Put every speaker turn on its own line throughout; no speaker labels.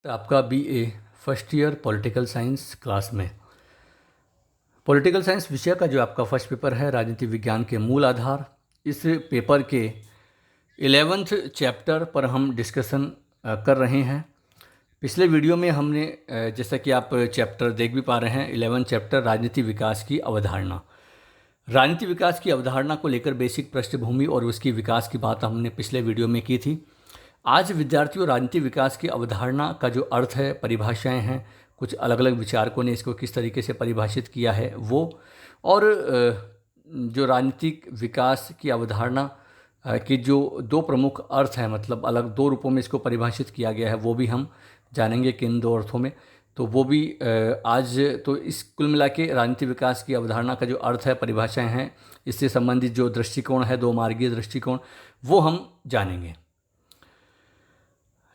आपका BA first year political science class में political science विषय का जो आपका फर्स्ट पेपर है राजनीति विज्ञान के मूल आधार, इस पेपर के 11th चैप्टर पर हम डिस्कशन कर रहे हैं। पिछले वीडियो में हमने जैसा कि आप चैप्टर देख भी पा रहे हैं 11th चैप्टर राजनीति विकास की अवधारणा, राजनीति विकास की अवधारणा को लेकर बेसिक पृष्ठभूमि और उसकी विकास की बात हमने पिछले वीडियो में की थी। आज विद्यार्थियों राजनीति विकास की अवधारणा का जो अर्थ है, परिभाषाएं हैं, कुछ अलग अलग विचारकों ने इसको किस तरीके से परिभाषित किया है वो, और जो राजनीतिक विकास की अवधारणा की जो दो प्रमुख अर्थ हैं, मतलब अलग दो रूपों में इसको परिभाषित किया गया है, वो भी हम जानेंगे किन दो अर्थों में। तो वो भी आज तो इस कुल मिला के राजनीति विकास की अवधारणा का जो अर्थ है, परिभाषाएं हैं, इससे संबंधित जो दृष्टिकोण है, दो मार्गीय दृष्टिकोण, वो हम जानेंगे।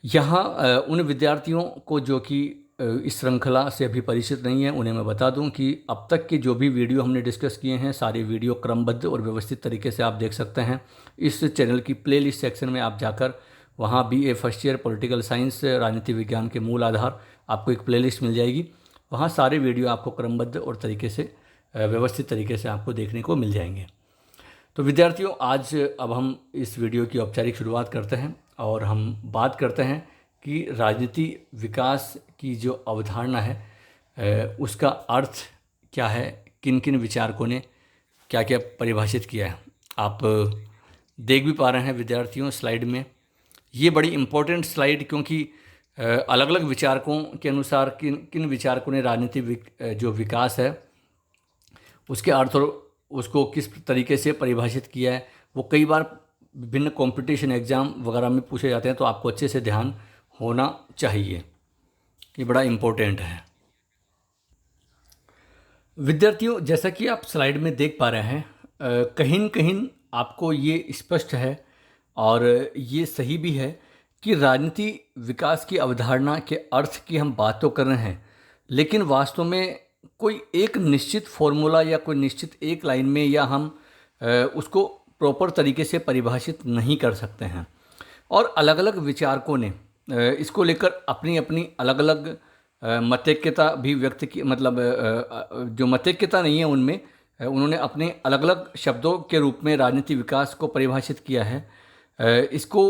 यहाँ उन विद्यार्थियों को जो कि इस श्रृंखला से अभी परिचित नहीं है, उन्हें मैं बता दूं कि अब तक के जो भी वीडियो हमने डिस्कस किए हैं, सारे वीडियो क्रमबद्ध और व्यवस्थित तरीके से आप देख सकते हैं। इस चैनल की प्लेलिस्ट सेक्शन में आप जाकर वहाँ BA first year political science राजनीति विज्ञान के मूल आधार आपको एक प्लेलिस्ट मिल जाएगी। वहाँ सारे वीडियो आपको क्रमबद्ध और तरीके से व्यवस्थित तरीके से आपको देखने को मिल जाएंगे। तो विद्यार्थियों, आज अब हम इस वीडियो की औपचारिक शुरुआत करते हैं और हम बात करते हैं कि राजनीति विकास की जो अवधारणा है उसका अर्थ क्या है, किन किन विचारकों ने क्या क्या परिभाषित किया है। आप देख भी पा रहे हैं विद्यार्थियों स्लाइड में, ये बड़ी इम्पोर्टेंट स्लाइड, क्योंकि अलग अलग विचारकों के अनुसार किन किन विचारकों ने राजनीति जो विकास है उसके अर्थ और उसको किस तरीके से परिभाषित किया है, वो कई बार विभिन्न कंपटीशन एग्ज़ाम वगैरह में पूछे जाते हैं। तो आपको अच्छे से ध्यान होना चाहिए, ये बड़ा इम्पोर्टेंट है। विद्यार्थियों, जैसा कि आप स्लाइड में देख पा रहे हैं, कहीं न कहीं आपको ये स्पष्ट है और ये सही भी है कि राजनीति विकास की अवधारणा के अर्थ की हम बात तो कर रहे हैं, लेकिन वास्तव में कोई एक निश्चित फॉर्मूला या कोई निश्चित एक लाइन में या हम उसको प्रॉपर तरीके से परिभाषित नहीं कर सकते हैं। और अलग अलग विचारकों ने इसको लेकर अपनी अपनी अलग अलग मतैक्यता भी व्यक्त की, मतलब जो मतैक्यता नहीं है उनमें उन्होंने अपने अलग अलग शब्दों के रूप में राजनीति विकास को परिभाषित किया है। इसको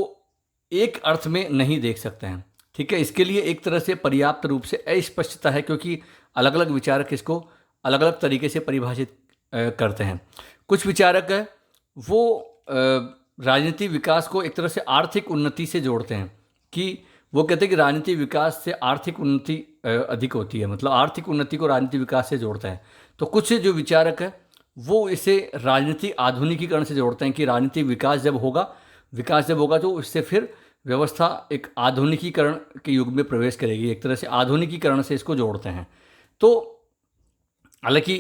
एक अर्थ में नहीं देख सकते हैं, ठीक है। इसके लिए एक तरह से पर्याप्त रूप से अस्पष्टता है, क्योंकि अलग अलग विचारक इसको अलग अलग तरीके से परिभाषित करते हैं। कुछ विचारक है वो राजनीति विकास को एक तरह से आर्थिक उन्नति से जोड़ते हैं, कि वो कहते हैं कि राजनीति विकास से आर्थिक उन्नति अधिक होती है, मतलब आर्थिक उन्नति को राजनीति विकास से जोड़ते हैं। तो कुछ जो विचारक है वो इसे राजनीति आधुनिकीकरण से जोड़ते हैं, कि राजनीति विकास जब होगा तो इससे फिर व्यवस्था एक आधुनिकीकरण के युग में प्रवेश करेगी, एक तरह से आधुनिकीकरण से इसको जोड़ते हैं। तो हालांकि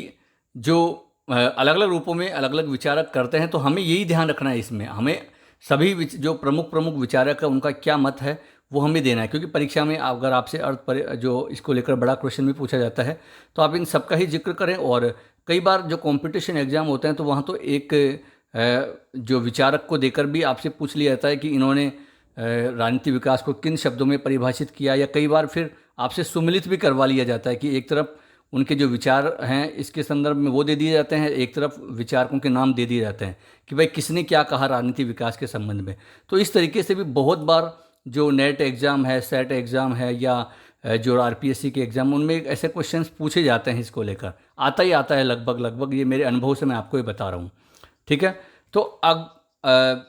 जो अलग अलग रूपों में अलग अलग विचारक करते हैं, तो हमें यही ध्यान रखना है, इसमें हमें सभी जो प्रमुख विचारक है उनका क्या मत है वो हमें देना है। क्योंकि परीक्षा में अगर आपसे अर्थ पर जो इसको लेकर बड़ा क्वेश्चन भी पूछा जाता है, तो आप इन सबका ही जिक्र करें। और कई बार जो कंपटीशन एग्ज़ाम होते हैं तो वहाँ तो एक जो विचारक को देकर भी आपसे पूछ लिया जाता है कि इन्होंने राजनीति विकास को किन शब्दों में परिभाषित किया, या कई बार फिर आपसे सुमिलित भी करवा लिया जाता है कि एक तरफ उनके जो विचार हैं इसके संदर्भ में वो दे दिए जाते हैं, एक तरफ विचारकों के नाम दे दिए जाते हैं कि भाई किसने क्या कहा राजनीति विकास के संबंध में। तो इस तरीके से भी बहुत बार जो नेट एग्ज़ाम है, सेट एग्ज़ाम है, या जो आरपीएससी के एग्ज़ाम, उनमें ऐसे क्वेश्चंस पूछे जाते हैं, इसको लेकर आता ही आता है लगभग, ये मेरे अनुभव से मैं आपको ये बता रहा हूँ, ठीक है। तो अब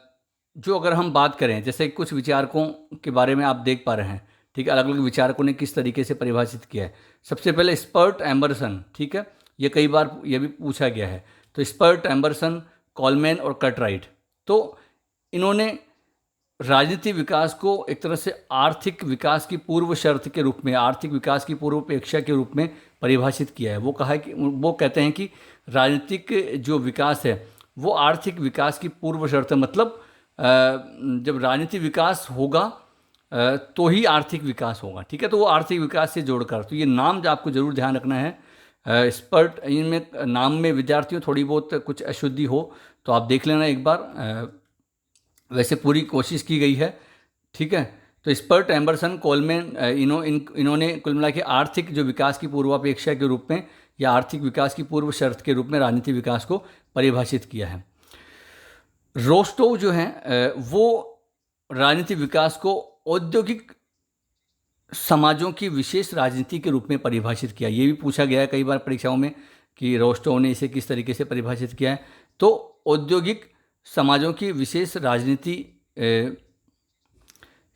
जो अगर हम बात करें, जैसे कुछ विचारकों के बारे में आप देख पा रहे हैं, ठीक है, अलग अलग विचारकों ने किस तरीके से परिभाषित किया है। सबसे पहले स्पर्ट एम्बरसन, ठीक है, ये कई बार ये भी पूछा गया है। तो स्पर्ट एम्बरसन, कॉलमैन और कटराइट, तो इन्होंने राजनीति विकास को एक तरह से आर्थिक विकास की पूर्व शर्त के रूप में, आर्थिक विकास की पूर्वापेक्षा के रूप में परिभाषित किया है। वो कहते हैं कि राजनीतिक जो विकास है वो आर्थिक विकास की पूर्व शर्त है, मतलब जब राजनीति विकास होगा तो ही आर्थिक विकास होगा, ठीक है। तो वो आर्थिक विकास से जोड़कर, तो ये नाम जो आपको जरूर ध्यान रखना है। स्पर्ट, इनमें नाम में विद्यार्थियों थोड़ी बहुत कुछ अशुद्धि हो तो आप देख लेना एक बार, वैसे पूरी कोशिश की गई है, ठीक है। तो स्पर्ट, एम्बरसन, कोलमैन, इन्होंने कुल मिला के आर्थिक जो विकास की पूर्वापेक्षा के रूप में या आर्थिक विकास की पूर्व शर्त के रूप में राजनीतिक विकास को परिभाषित किया है। रोस्टोव जो हैं वो राजनीतिक विकास को औद्योगिक समाजों की विशेष राजनीति के रूप में परिभाषित किया। ये भी पूछा गया है कई बार परीक्षाओं में कि रोस्टोव ने इसे किस तरीके से परिभाषित किया है। तो औद्योगिक समाजों की विशेष राजनीति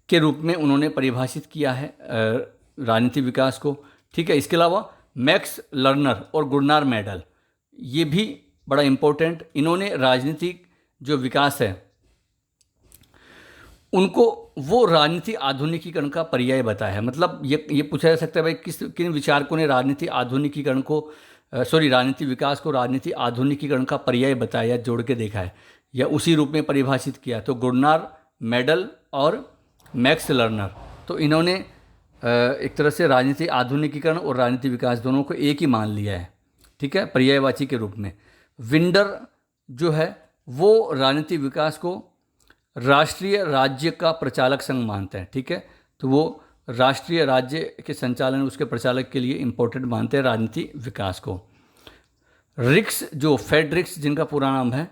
के रूप में उन्होंने परिभाषित किया है राजनीतिक विकास को। ठीक है, इसके अलावा मैक्स लर्नर और गुरनार मेंडल, ये भी बड़ा इम्पोर्टेंट, इन्होंने राजनीतिक जो विकास है उनको वो राजनीति आधुनिकीकरण का पर्याय बताया है। मतलब ये पूछा जा सकता है भाई किन विचारकों ने राजनीति आधुनिकीकरण को राजनीति विकास को राजनीति आधुनिकीकरण का पर्याय बताया या जोड़ के देखा है या उसी रूप में परिभाषित किया। तो गुरनार मेंडल और मैक्स लर्नर, तो इन्होंने एक तरह से राजनीति आधुनिकीकरण और राजनीति विकास दोनों को एक ही मान लिया है। ठीक है, पर्यायवाची के रूप में। विंडर जो है वो राजनीति विकास को राष्ट्रीय राज्य का प्रचालक संघ मानते हैं। ठीक है, तो वो राष्ट्रीय राज्य के संचालन उसके प्रचालक के लिए इम्पोर्टेंट मानते हैं राजनीति विकास को। रिक्स जो फेडरिक्स जिनका पूरा नाम है,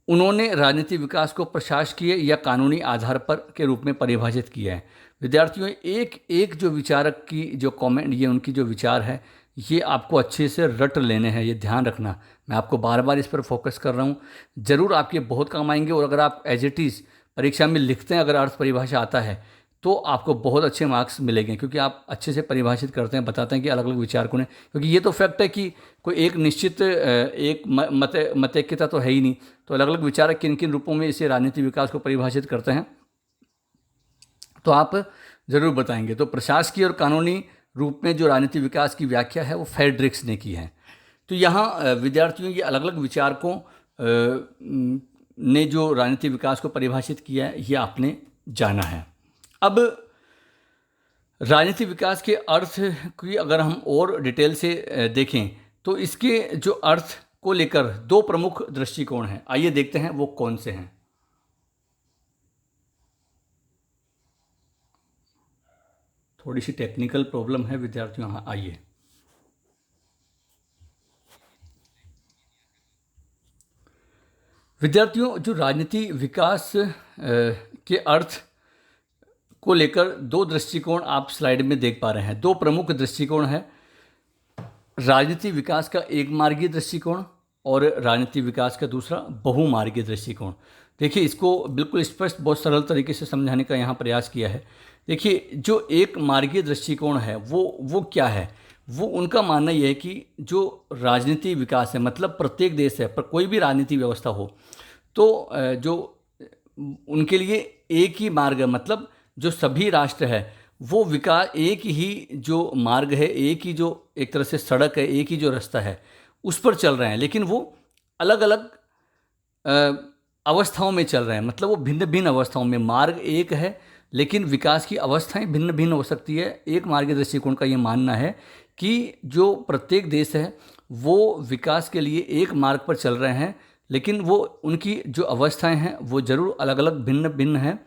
उन्होंने राजनीति विकास को प्रशासकीय या कानूनी आधार पर के रूप में परिभाषित किया है। विद्यार्थियों, एक एक जो विचारक की जो कमेंट, ये उनकी जो विचार है, ये आपको अच्छे से रट लेने हैं, ये ध्यान रखना। मैं आपको बार बार इस पर फोकस कर रहा हूँ, ज़रूर आपके बहुत काम आएंगे। और अगर आप एज इट इज़ परीक्षा में लिखते हैं, अगर अर्थ परिभाषा आता है तो आपको बहुत अच्छे मार्क्स मिलेंगे, क्योंकि आप अच्छे से परिभाषित करते हैं, बताते हैं कि अलग अलग विचारकों ने, क्योंकि ये तो फैक्ट है कि कोई एक निश्चित एक मतैक्यता तो है ही नहीं। तो अलग अलग विचारक किन किन रूपों में इसे राजनीतिक विकास को परिभाषित करते हैं तो आप ज़रूर बताएंगे। तो प्रशासकीय और कानूनी रूप में जो राजनीतिक विकास की व्याख्या है वो फेडरिक्स ने की है। तो यहाँ विद्यार्थियों, ये अलग अलग विचारकों ने जो राजनीतिक विकास को परिभाषित किया है, ये आपने जाना है। अब राजनीतिक विकास के अर्थ की अगर हम और डिटेल से देखें तो इसके जो अर्थ को लेकर दो प्रमुख दृष्टिकोण हैं। आइए देखते हैं वो कौन से हैं। थोड़ी सी टेक्निकल प्रॉब्लम है विद्यार्थियों, हाँ आइए। विद्यार्थियों, जो राजनीति विकास के अर्थ को लेकर दो दृष्टिकोण आप स्लाइड में देख पा रहे हैं। दो प्रमुख दृष्टिकोण है, राजनीति विकास का एक मार्गीय दृष्टिकोण और राजनीति विकास का दूसरा बहुमार्गीय दृष्टिकोण। देखिए, इसको बिल्कुल स्पष्ट बहुत सरल तरीके से समझाने का यहाँ प्रयास किया है। देखिए, जो एक मार्गीय दृष्टिकोण है वो क्या है? वो उनका मानना यह है कि जो राजनीति विकास है, मतलब प्रत्येक देश है पर कोई भी राजनीति व्यवस्था हो तो जो उनके लिए एक ही मार्ग है, मतलब जो सभी राष्ट्र है वो विकास एक ही जो मार्ग है, एक ही जो एक तरह से सड़क है, एक ही जो रास्ता है उस पर चल रहे हैं, लेकिन वो अलग अलग अवस्थाओं में चल रहे हैं। मतलब वो भिन्न भिन्न अवस्थाओं में, मार्ग एक है लेकिन विकास की अवस्थाएं भिन्न भिन्न हो सकती है। एक मार्गीय दृष्टिकोण का ये मानना है कि जो प्रत्येक देश है वो विकास के लिए एक मार्ग पर चल रहे हैं, लेकिन वो उनकी जो अवस्थाएं हैं वो ज़रूर अलग अलग भिन्न भिन्न हैं,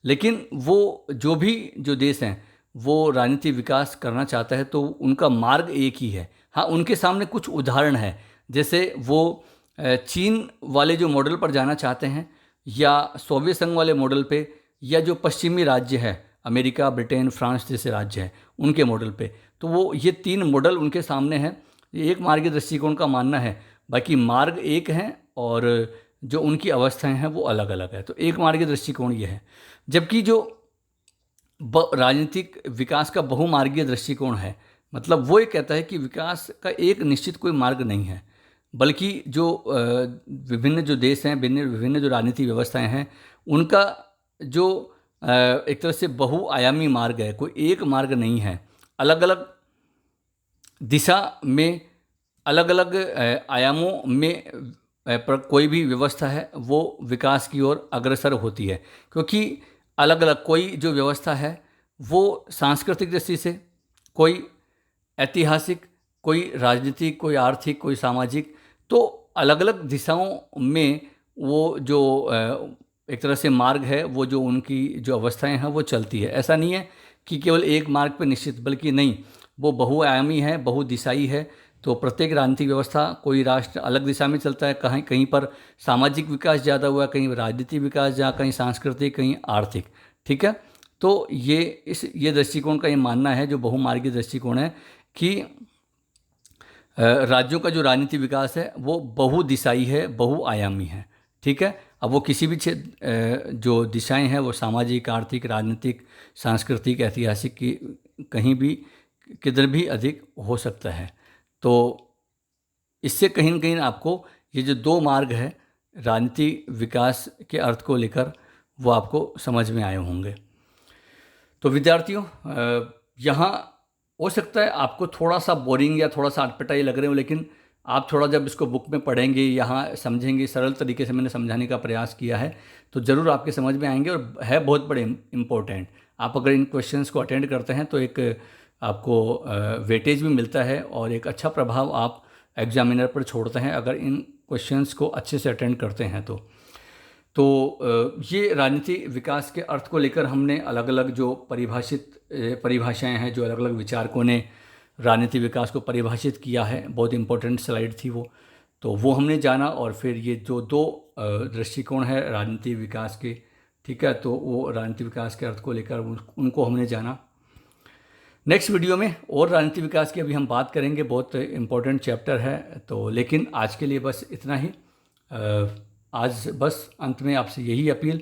लेकिन वो जो भी जो देश हैं वो राजनीति विकास करना चाहता है तो उनका मार्ग एक ही है। हाँ, उनके सामने कुछ उदाहरण है, जैसे वो चीन वाले जो मॉडल पर जाना चाहते हैं या सोवियत संघ वाले मॉडल पे, या जो पश्चिमी राज्य है अमेरिका, ब्रिटेन, फ्रांस जैसे राज्य हैं उनके मॉडल पे, तो वो ये तीन मॉडल उनके सामने हैं। एक मार्गीय दृष्टिकोण का मानना है, बाकी मार्ग एक हैं और जो उनकी अवस्थाएं हैं वो अलग अलग है। तो एक मार्गीय दृष्टिकोण ये है। जबकि जो राजनीतिक विकास का बहुमार्गीय दृष्टिकोण है, मतलब वो ये कहता है कि विकास का एक निश्चित कोई मार्ग नहीं है, बल्कि जो विभिन्न जो देश हैं, विभिन्न जो राजनीतिक व्यवस्थाएं हैं, उनका जो एक तरह से बहुआयामी मार्ग है, कोई एक मार्ग नहीं है। अलग अलग दिशा में, अलग अलग आयामों में पर कोई भी व्यवस्था है वो विकास की ओर अग्रसर होती है, क्योंकि अलग अलग कोई जो व्यवस्था है वो सांस्कृतिक दृष्टि से, कोई ऐतिहासिक, कोई राजनीतिक, कोई आर्थिक, कोई सामाजिक, तो अलग अलग दिशाओं में वो जो एक तरह से मार्ग है, वो जो उनकी जो अवस्थाएं हैं वो चलती है। ऐसा नहीं है कि केवल एक मार्ग पर निश्चित, बल्कि नहीं, वो बहुआयामी है, बहुदिशाई है। तो प्रत्येक राजनीतिक व्यवस्था, कोई राष्ट्र अलग दिशा में चलता है, कहीं कहीं पर सामाजिक विकास ज़्यादा हुआ, कहीं राजनीतिक विकास, जहाँ कहीं सांस्कृतिक, कहीं आर्थिक। ठीक है, तो ये दृष्टिकोण का ये मानना है, जो बहुमार्गीय दृष्टिकोण है, कि राज्यों का जो राजनीतिक विकास है वो बहुदिशाई है, बहुआयामी है। ठीक है, अब वो किसी भी क्षेत्र, जो दिशाएं हैं वो सामाजिक, आर्थिक, राजनीतिक, सांस्कृतिक, ऐतिहासिक की कहीं भी, किधर भी अधिक हो सकता है। तो इससे कहीं न कहीं आपको ये जो दो मार्ग है राजनीतिक विकास के अर्थ को लेकर, वो आपको समझ में आए होंगे। तो विद्यार्थियों, यहाँ हो सकता है आपको थोड़ा सा बोरिंग या थोड़ा सा अटपटाई लग रहे हो, लेकिन आप थोड़ा जब इसको बुक में पढ़ेंगे, यहाँ समझेंगे, सरल तरीके से मैंने समझाने का प्रयास किया है, तो ज़रूर आपके समझ में आएंगे, और है बहुत बड़े इम्पोर्टेंट। आप अगर इन क्वेश्चंस को अटेंड करते हैं तो एक आपको वेटेज भी मिलता है, और एक अच्छा प्रभाव आप एग्जामिनर पर छोड़ते हैं अगर इन क्वेश्चंस को अच्छे से अटेंड करते हैं। तो ये राजनीतिक विकास के अर्थ को लेकर हमने अलग अलग जो परिभाषाएं हैं, जो अलग अलग विचारकों ने राजनीतिक विकास को परिभाषित किया है, बहुत इंपॉर्टेंट स्लाइड थी वो, तो वो हमने जाना। और फिर ये जो दो दृष्टिकोण है राजनीतिक विकास के, ठीक है, तो वो राजनीतिक विकास के अर्थ को लेकर उनको हमने जाना। नेक्स्ट वीडियो में और राजनीतिक विकास की अभी हम बात करेंगे, बहुत इंपॉर्टेंट चैप्टर है। तो लेकिन आज के लिए बस इतना ही। आज बस अंत में आपसे यही अपील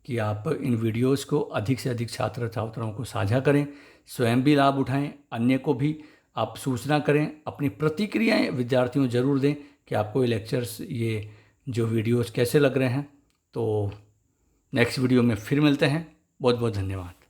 कि आप इन वीडियोस को अधिक से अधिक छात्र छात्राओं को साझा करें, स्वयं भी लाभ उठाएं, अन्य को भी आप सूचना करें, अपनी प्रतिक्रियाएं विद्यार्थियों ज़रूर दें कि आपको ये लेक्चर्स, ये जो वीडियोस कैसे लग रहे हैं। तो नेक्स्ट वीडियो में फिर मिलते हैं। बहुत बहुत धन्यवाद।